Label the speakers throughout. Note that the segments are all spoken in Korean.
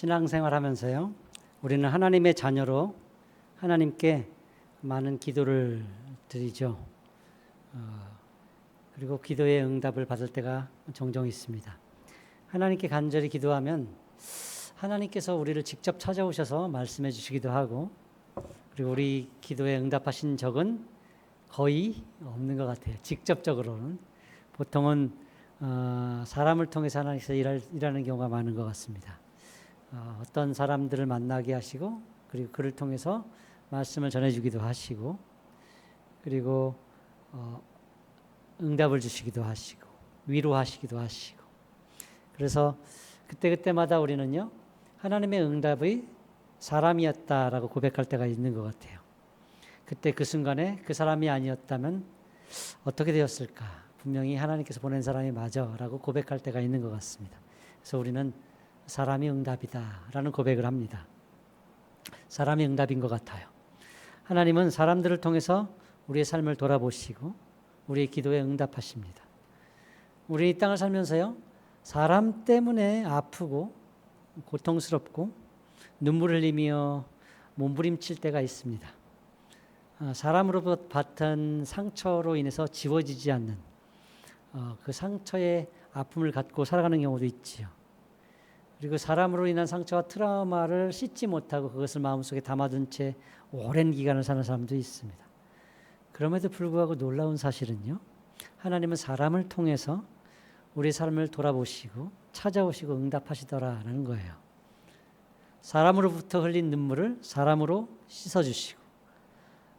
Speaker 1: 신앙생활 하면서요, 우리는 하나님의 자녀로 하나님께 많은 기도를 드리죠. 그리고 기도의 응답을 받을 때가 종종 있습니다. 하나님께 간절히 기도하면 하나님께서 우리를 직접 찾아오셔서 말씀해 주시기도 하고, 그리고 우리 기도에 응답하신 적은 거의 없는 것 같아요. 직접적으로는. 보통은 사람을 통해서 하나님께서 일하는 경우가 많은 것 같습니다. 어떤 사람들을 만나게 하시고, 그리고 그를 통해서 말씀을 전해주기도 하시고, 그리고 응답을 주시기도 하시고, 위로하시기도 하시고. 그래서 그때마다 우리는요, 하나님의 응답의 사람이었다라고 고백할 때가 있는 것 같아요. 그때 그 순간에 그 사람이 아니었다면 어떻게 되었을까? 분명히 하나님께서 보낸 사람이 맞아라고 고백할 때가 있는 것 같습니다. 그래서 우리는 사람이 응답이다 라는 고백을 합니다. 사람이 응답인 것 같아요. 하나님은 사람들을 통해서 우리의 삶을 돌아보시고 우리의 기도에 응답하십니다. 우리 이 땅을 살면서요, 사람 때문에 아프고 고통스럽고 눈물 흘리며 몸부림칠 때가 있습니다. 사람으로부터 받은 상처로 인해서 지워지지 않는 그 상처의 아픔을 갖고 살아가는 경우도 있지요. 그리고 사람으로 인한 상처와 트라우마를 씻지 못하고 그것을 마음속에 담아둔 채 오랜 기간을 사는 사람도 있습니다. 그럼에도 불구하고 놀라운 사실은요, 하나님은 사람을 통해서 우리 삶을 돌아보시고 찾아오시고 응답하시더라라는 거예요. 사람으로부터 흘린 눈물을 사람으로 씻어주시고,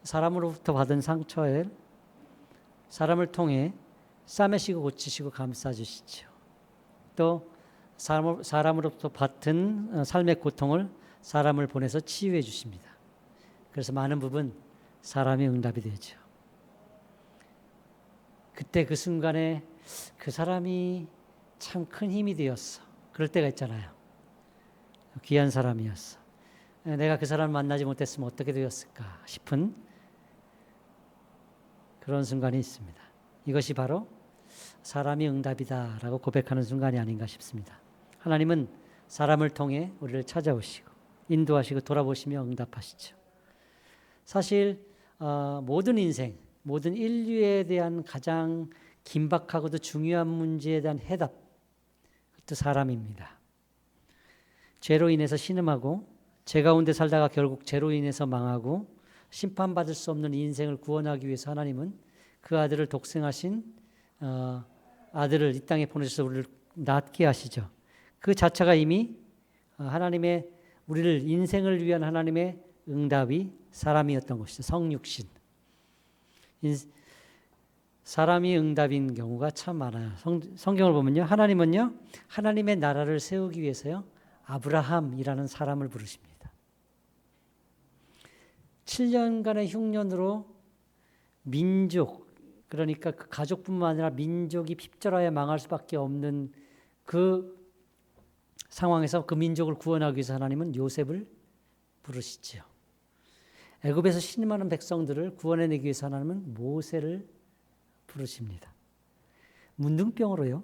Speaker 1: 사람으로부터 받은 상처에 사람을 통해 싸매시고 고치시고 감싸주시죠. 또 사람으로부터 받은 삶의 고통을 사람을 보내서 치유해 주십니다. 그래서 많은 부분 사람이 응답이 되죠. 그때 그 순간에 그 사람이 참 큰 힘이 되었어. 그럴 때가 있잖아요. 귀한 사람이었어. 내가 그 사람을 만나지 못했으면 어떻게 되었을까 싶은 그런 순간이 있습니다. 이것이 바로 사람이 응답이다라고 고백하는 순간이 아닌가 싶습니다. 하나님은 사람을 통해 우리를 찾아오시고 인도하시고 돌아보시며 응답하시죠. 사실 모든 인생, 모든 인류에 대한 가장 긴박하고도 중요한 문제에 대한 해답, 그것도 사람입니다. 죄로 인해서 신음하고 죄 가운데 살다가 결국 죄로 인해서 망하고 심판받을 수 없는 인생을 구원하기 위해서 하나님은 그 아들을 독생하신 아들을 이 땅에 보내셔서 우리를 낫게 하시죠. 그 자체가 이미 하나님의 우리를 인생을 위한 하나님의 응답이 사람이었던 것이죠. 성육신. 사람이 응답인 경우가 참 많아요. 성경을 보면요, 하나님은요, 하나님의 나라를 세우기 위해서요, 아브라함이라는 사람을 부르십니다. 7년간의 흉년으로 민족, 그러니까 그 가족뿐만 아니라 민족이 핍절하여 망할 수밖에 없는 그 상황에서 그 민족을 구원하기 위해서 하나님은 요셉을 부르시지요. 애굽에서 신음하는 백성들을 구원해내기 위해서 하나님은 모세를 부르십니다. 문둥병으로요,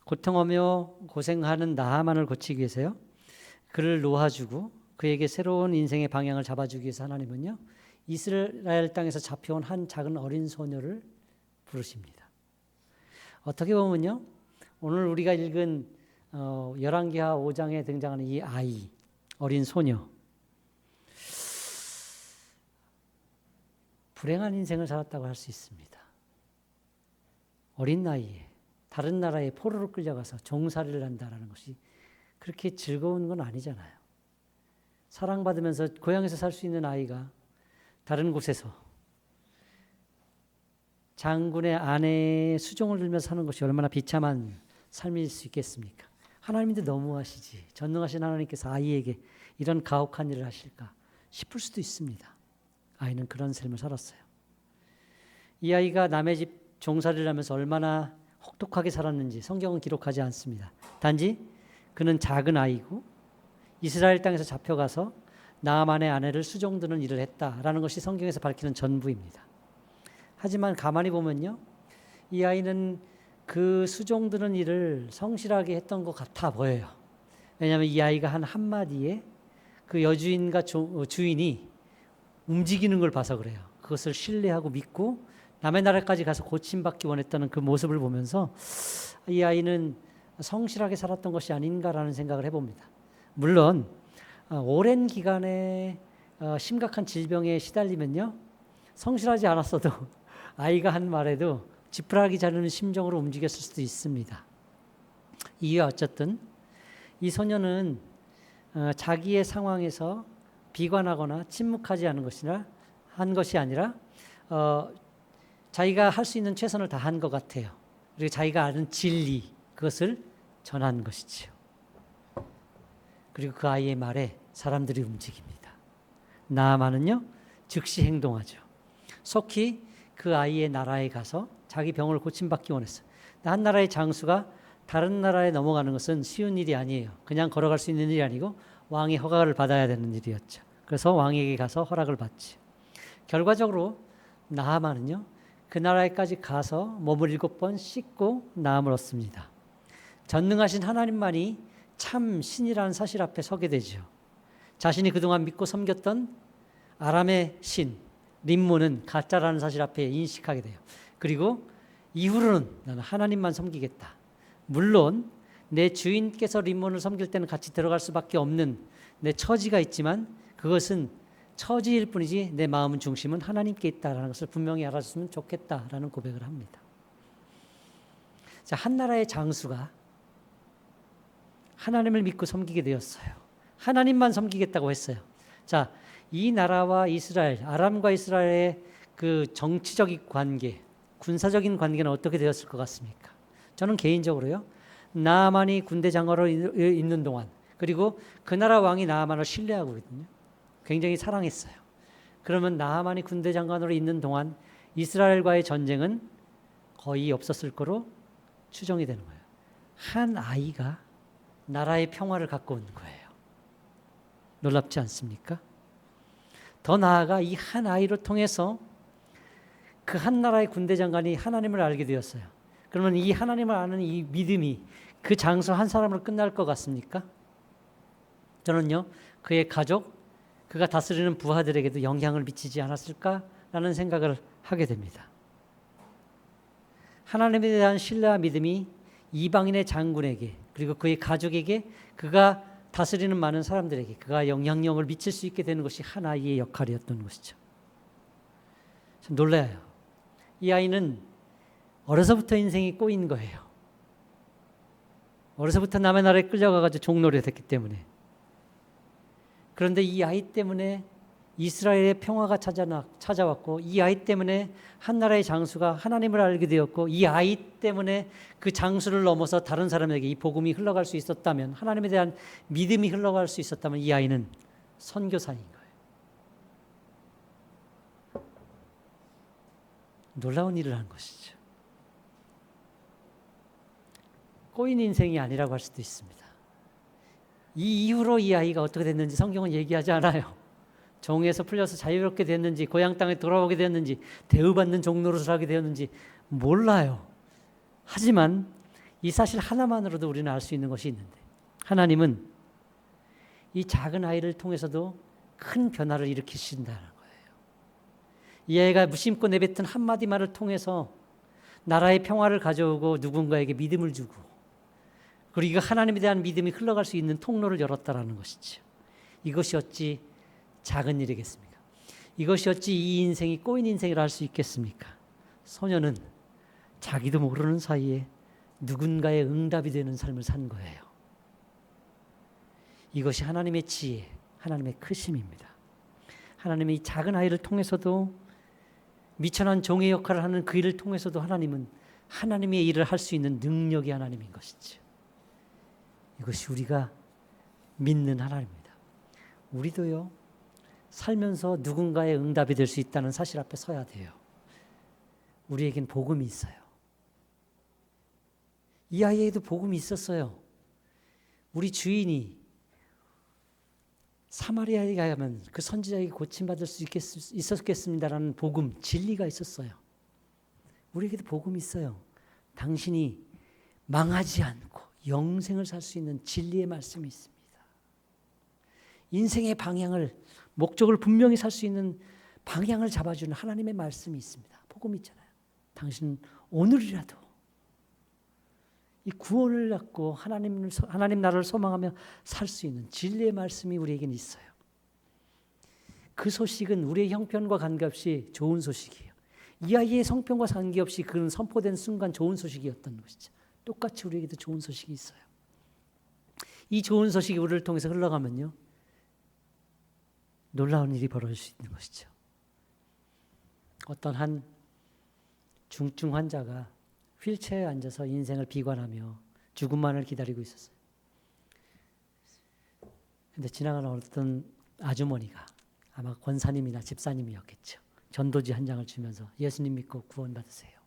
Speaker 1: 고통하며 고생하는 나하만을 고치기 위해서요, 그를 놓아주고 그에게 새로운 인생의 방향을 잡아주기 위해서 하나님은요, 이스라엘 땅에서 잡혀온 한 작은 어린 소녀를 부르십니다. 어떻게 보면요, 오늘 우리가 읽은 열왕기하 5장에 등장하는 이 아이, 어린 소녀, 불행한 인생을 살았다고 할 수 있습니다. 어린 나이에 다른 나라에 포로로 끌려가서 종살이를 한다는 것이 그렇게 즐거운 건 아니잖아요. 사랑받으면서 고향에서 살 수 있는 아이가 다른 곳에서 장군의 아내의 수종을 들면서 사는 것이 얼마나 비참한 삶일 수 있겠습니까? 하나님도 너무하시지, 전능하신 하나님께서 아이에게 이런 가혹한 일을 하실까 싶을 수도 있습니다. 아이는 그런 삶을 살았어요. 이 아이가 남의 집 종살이를 하면서 얼마나 혹독하게 살았는지 성경은 기록하지 않습니다. 단지 그는 작은 아이고 이스라엘 땅에서 잡혀가서 나아만의 아내를 수종드는 일을 했다라는 것이 성경에서 밝히는 전부입니다. 하지만 가만히 보면요, 이 아이는 그 수종드는 일을 성실하게 했던 것 같아 보여요. 왜냐하면 이 아이가 한 한마디에 그 여주인과 주인이 움직이는 걸 봐서 그래요. 그것을 신뢰하고 믿고 남의 나라까지 가서 고침받기 원했다는 그 모습을 보면서 이 아이는 성실하게 살았던 것이 아닌가라는 생각을 해봅니다. 물론 오랜 기간에 심각한 질병에 시달리면요, 성실하지 않았어도 아이가 한 말에도 지푸라기 자르는 심정으로 움직였을 수도 있습니다. 이유야 어쨌든 이 소녀는 자기의 상황에서 비관하거나 침묵하지 않은 한 것이 아니라 자기가 할 수 있는 최선을 다한 것 같아요. 그리고 자기가 아는 진리, 그것을 전한 것이지요. 그리고 그 아이의 말에 사람들이 움직입니다. 나아만은요, 즉시 행동하죠. 속히 그 아이의 나라에 가서 자기 병을 고침받기 원했어요. 한 나라의 장수가 다른 나라에 넘어가는 것은 쉬운 일이 아니에요. 그냥 걸어갈 수 있는 일이 아니고 왕의 허가를 받아야 되는 일이었죠. 그래서 왕에게 가서 허락을 받지. 결과적으로 나아만은요, 그 나라에까지 가서 몸을 7번 씻고 나음을 얻습니다. 전능하신 하나님만이 참 신이라는 사실 앞에 서게 되죠. 자신이 그동안 믿고 섬겼던 아람의 신 림몬은 가짜라는 사실 앞에 인식하게 돼요. 그리고 이후로는 나는 하나님만 섬기겠다. 물론 내 주인께서 림몬을 섬길 때는 같이 들어갈 수밖에 없는 내 처지가 있지만 그것은 처지일 뿐이지 내 마음은 중심은 하나님께 있다라는 것을 분명히 알아줬으면 좋겠다라는 고백을 합니다. 자, 한 나라의 장수가 하나님을 믿고 섬기게 되었어요. 하나님만 섬기겠다고 했어요. 자, 이 나라와 이스라엘, 아람과 이스라엘의 그 정치적인 관계, 군사적인 관계는 어떻게 되었을 것 같습니까? 저는 개인적으로요, 나아만이 군대 장관으로 있는 동안, 그리고 그 나라 왕이 나아만을 신뢰하고 있거든요. 굉장히 사랑했어요. 그러면 나아만이 군대 장관으로 있는 동안 이스라엘과의 전쟁은 거의 없었을 거로 추정이 되는 거예요. 한 아이가 나라의 평화를 갖고 온 거예요. 놀랍지 않습니까? 더 나아가 이 한 아이를 통해서 그 한 나라의 군대 장관이 하나님을 알게 되었어요. 그러면 이 하나님을 아는 이 믿음이 그 장수 한 사람으로 끝날 것 같습니까? 저는요, 그의 가족, 그가 다스리는 부하들에게도 영향을 미치지 않았을까라는 생각을 하게 됩니다. 하나님에 대한 신뢰와 믿음이 이방인의 장군에게, 그리고 그의 가족에게, 그가 다스리는 많은 사람들에게 그가 영향력을 미칠 수 있게 되는 것이 한 아이의 역할이었던 것이죠. 참 놀라요. 이 아이는 어려서부터 인생이 꼬인 거예요. 어려서부터 남의 나라에 끌려가가지고 종노래 됐기 때문에. 그런데 이 아이 때문에 이스라엘의 평화가 찾아왔고, 이 아이 때문에 한 나라의 장수가 하나님을 알게 되었고, 이 아이 때문에 그 장수를 넘어서 다른 사람에게 이 복음이 흘러갈 수 있었다면, 하나님에 대한 믿음이 흘러갈 수 있었다면 이 아이는 선교사인 거예요. 놀라운 일을 한 것이죠. 꼬인 인생이 아니라고 할 수도 있습니다. 이 이후로 이 아이가 어떻게 됐는지 성경은 얘기하지 않아요. 종에서 풀려서 자유롭게 됐는지, 고향 땅에 돌아오게 되었는지, 대우받는 종노릇을 하게 되었는지 몰라요. 하지만 이 사실 하나만으로도 우리는 알 수 있는 것이 있는데, 하나님은 이 작은 아이를 통해서도 큰 변화를 일으키신다는 거예요. 이 아이가 무심코 내뱉은 한마디 말을 통해서 나라의 평화를 가져오고 누군가에게 믿음을 주고, 그리고 하나님에 대한 믿음이 흘러갈 수 있는 통로를 열었다라는 것이죠. 이것이 어찌 작은 일이겠습니까? 이것이 어찌 이 인생이 꼬인 인생이라 할 수 있겠습니까? 소녀는 자기도 모르는 사이에 누군가의 응답이 되는 삶을 산 거예요. 이것이 하나님의 지혜, 하나님의 크심입니다. 하나님이 이 작은 아이를 통해서도, 미천한 종의 역할을 하는 그 일을 통해서도 하나님은 하나님의 일을 할 수 있는 능력이 하나님인 것이죠. 이것이 우리가 믿는 하나님입니다. 우리도요, 살면서 누군가의 응답이 될 수 있다는 사실 앞에 서야 돼요. 우리에겐 복음이 있어요. 이 아이에도 복음이 있었어요. 우리 주인이 사마리아에 가면 그 선지자에게 고침받을 수 있었겠습니다라는 복음, 진리가 있었어요. 우리에게도 복음이 있어요. 당신이 망하지 않고 영생을 살 수 있는 진리의 말씀이 있습니다. 인생의 방향을, 목적을 분명히 살 수 있는 방향을 잡아주는 하나님의 말씀이 있습니다. 복음 있잖아요. 당신 오늘이라도 이 구원을 갖고 하나님 나라를 소망하며 살 수 있는 진리의 말씀이 우리에게는 있어요. 그 소식은 우리의 형편과 관계없이 좋은 소식이에요. 이 아이의 성편과 관계없이 그는 선포된 순간 좋은 소식이었던 것이죠. 똑같이 우리에게도 좋은 소식이 있어요. 이 좋은 소식이 우리를 통해서 흘러가면요, 놀라운 일이 벌어질 수 있는 것이죠. 어떤 한 중증 환자가 휠체어에 앉아서 인생을 비관하며 죽음만을 기다리고 있었어요. 그런데 지나가는 어떤 아주머니가, 아마 권사님이나 집사님이었겠죠, 전도지 한 장을 주면서 예수님 믿고 구원 받으세요.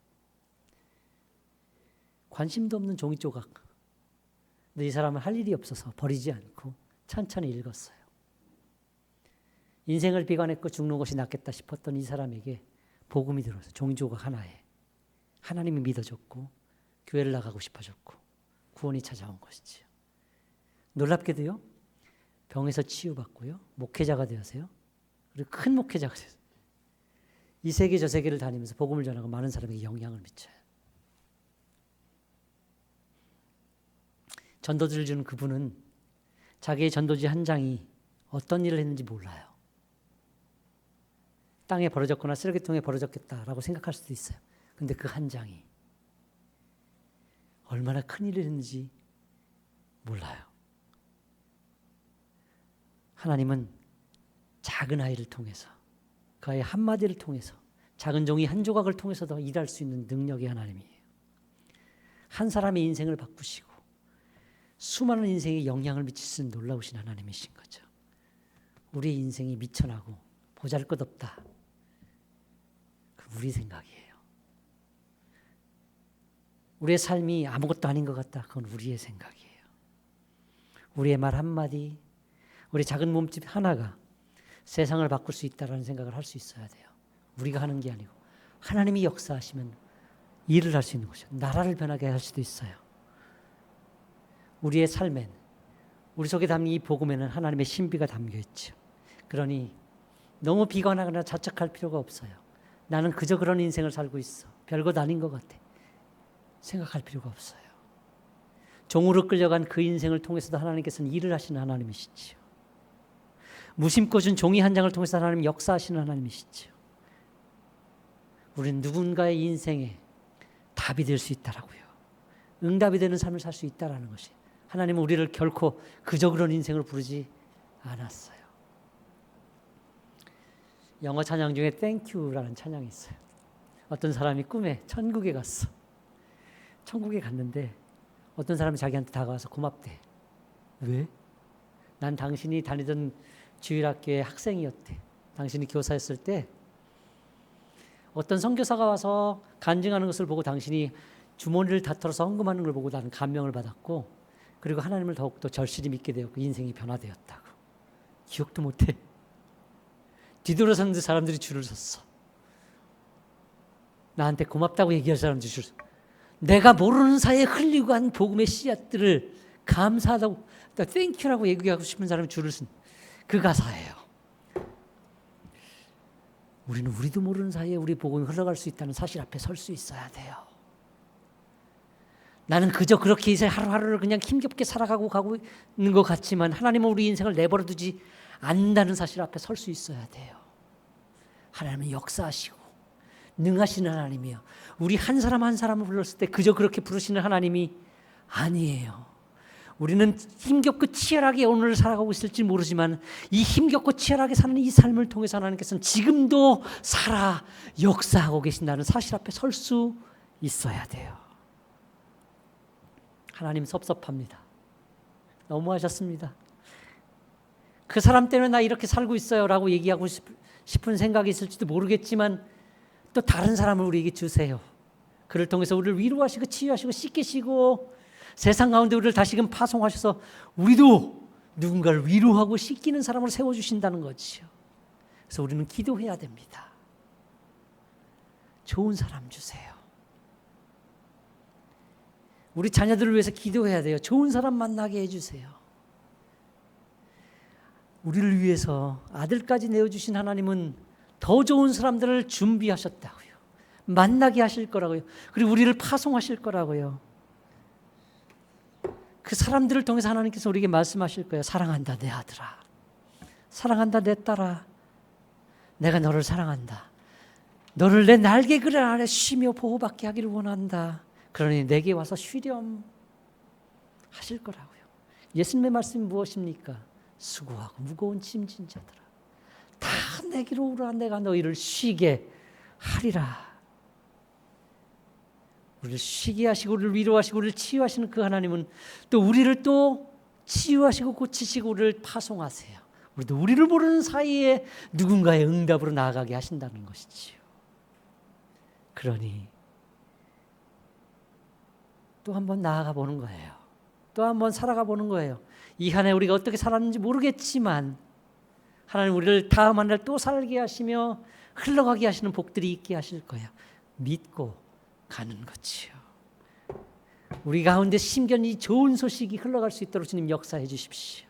Speaker 1: 관심도 없는 종이 조각. 근데 이 사람은 할 일이 없어서 버리지 않고 천천히 읽었어요. 인생을 비관했고 죽는 것이 낫겠다 싶었던 이 사람에게 복음이 들어서 종이 조각 하나에 하나님이 믿어졌고 교회를 나가고 싶어졌고 구원이 찾아온 것이지요. 놀랍게도요, 병에서 치유받고요, 목회자가 되었어요. 그리고 큰 목회자가 되었어요. 이 세계 저 세계를 다니면서 복음을 전하고 많은 사람에게 영향을 미쳐요. 전도지를 주는 그분은 자기의 전도지 한 장이 어떤 일을 했는지 몰라요. 땅에 버려졌거나 쓰레기통에 버려졌겠다라고 생각할 수도 있어요. 근데 그 한 장이 얼마나 큰 일을 했는지 몰라요. 하나님은 작은 아이를 통해서, 그 아이 한마디를 통해서, 작은 종이 한 조각을 통해서도 일할 수 있는 능력의 하나님이에요. 한 사람의 인생을 바꾸시고 수많은 인생에 영향을 미칠 수 있는 놀라우신 하나님이신 거죠. 우리의 인생이 미천하고 보잘것없다, 그 우리 생각이에요. 우리의 삶이 아무것도 아닌 것 같다, 그건 우리의 생각이에요. 우리의 말 한마디, 우리 작은 몸집 하나가 세상을 바꿀 수 있다는 생각을 할 수 있어야 돼요. 우리가 하는 게 아니고 하나님이 역사하시면 일을 할 수 있는 것이죠. 나라를 변하게 할 수도 있어요. 우리의 삶엔, 우리 속에 담긴 이 복음에는 하나님의 신비가 담겨 있죠. 그러니 너무 비관하거나 자책할 필요가 없어요. 나는 그저 그런 인생을 살고 있어, 별것 아닌 것 같아, 생각할 필요가 없어요. 종으로 끌려간 그 인생을 통해서도 하나님께서는 일을 하시는 하나님이시죠. 무심코 준 종이 한 장을 통해서 하나님 역사하시는 하나님이시죠. 우리는 누군가의 인생에 답이 될 수 있다라고요. 응답이 되는 삶을 살 수 있다라는 것이, 하나님은 우리를 결코 그저 그런 인생을 부르지 않았어요. 영어 찬양 중에 Thank You라는 찬양이 있어요. 어떤 사람이 꿈에 천국에 갔어. 천국에 갔는데 어떤 사람이 자기한테 다가와서 고맙대. 왜? 난 당신이 다니던 주일학교의 학생이었대. 당신이 교사였을 때 어떤 선교사가 와서 간증하는 것을 보고 당신이 주머니를 다 털어서 헌금하는 걸 보고 나는 감명을 받았고, 그리고 하나님을 더욱더 절실히 믿게 되었고 인생이 변화되었다고. 기억도 못해. 뒤돌아섰는데 사람들이 줄을 섰어. 나한테 고맙다고 얘기할 사람들이 줄을 섰어. 내가 모르는 사이에 흘리고 간 복음의 씨앗들을 감사하다고, 땡큐라고 얘기하고 싶은 사람이 줄을 쓴 그 가사예요. 우리도 모르는 사이에 우리 복음이 흘러갈 수 있다는 사실 앞에 설 수 있어야 돼요. 나는 그저 그렇게 이제 하루하루를 그냥 힘겹게 살아가고 가고 있는 것 같지만 하나님은 우리 인생을 내버려 두지 않는다는 사실 앞에 설 수 있어야 돼요. 하나님은 역사하시고 능하시는 하나님이에요. 우리 한 사람 한 사람을 불렀을 때 그저 그렇게 부르시는 하나님이 아니에요. 우리는 힘겹고 치열하게 오늘을 살아가고 있을지 모르지만 이 힘겹고 치열하게 사는 이 삶을 통해서 하나님께서는 지금도 살아 역사하고 계신다는 사실 앞에 설 수 있어야 돼요. 하나님 섭섭합니다. 너무하셨습니다. 그 사람 때문에 나 이렇게 살고 있어요 라고 얘기하고 싶은 생각이 있을지도 모르겠지만 또 다른 사람을 우리에게 주세요. 그를 통해서 우리를 위로하시고 치유하시고 씻기시고 세상 가운데 우리를 다시금 파송하셔서 우리도 누군가를 위로하고 씻기는 사람으로 세워주신다는 거죠. 그래서 우리는 기도해야 됩니다. 좋은 사람 주세요. 우리 자녀들을 위해서 기도해야 돼요. 좋은 사람 만나게 해주세요. 우리를 위해서 아들까지 내어주신 하나님은 더 좋은 사람들을 준비하셨다고요. 만나게 하실 거라고요. 그리고 우리를 파송하실 거라고요. 그 사람들을 통해서 하나님께서 우리에게 말씀하실 거예요. 사랑한다 내 아들아. 사랑한다 내 딸아. 내가 너를 사랑한다. 너를 내 날개 그늘 아래 쉬며 보호받게 하기를 원한다. 그러니 내게 와서 쉬렴 하실 거라고요. 예수님의 말씀이 무엇입니까? 수고하고 무거운 짐진 자들아 다 내게로 오라. 내가 너희를 쉬게 하리라. 우리를 쉬게 하시고 우리를 위로하시고 우리를 치유하시는 그 하나님은 또 우리를 또 치유하시고 고치시고 우리를 파송하세요. 우리도 우리를 모르는 사이에 누군가의 응답으로 나아가게 하신다는 것이지요. 그러니 또 한번 나아가 보는 거예요. 또 한번 살아가 보는 거예요. 이 한 해 우리가 어떻게 살았는지 모르겠지만 하나님 우리를 다음 한 해 또 살게 하시며 흘러가게 하시는 복들이 있게 하실 거예요. 믿고 가는 거지요. 우리 가운데 심견이 좋은 소식이 흘러갈 수 있도록 주님 역사해 주십시오.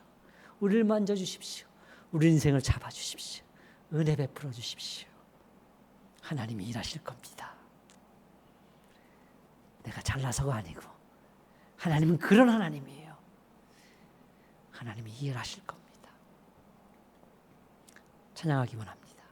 Speaker 1: 우리를 만져주십시오. 우리 인생을 잡아주십시오. 은혜 베풀어 주십시오. 하나님이 일하실 겁니다. 내가 잘나서가 아니고 하나님은 그런 하나님이에요. 하나님이 일하실 겁니다. 찬양하기 원합니다.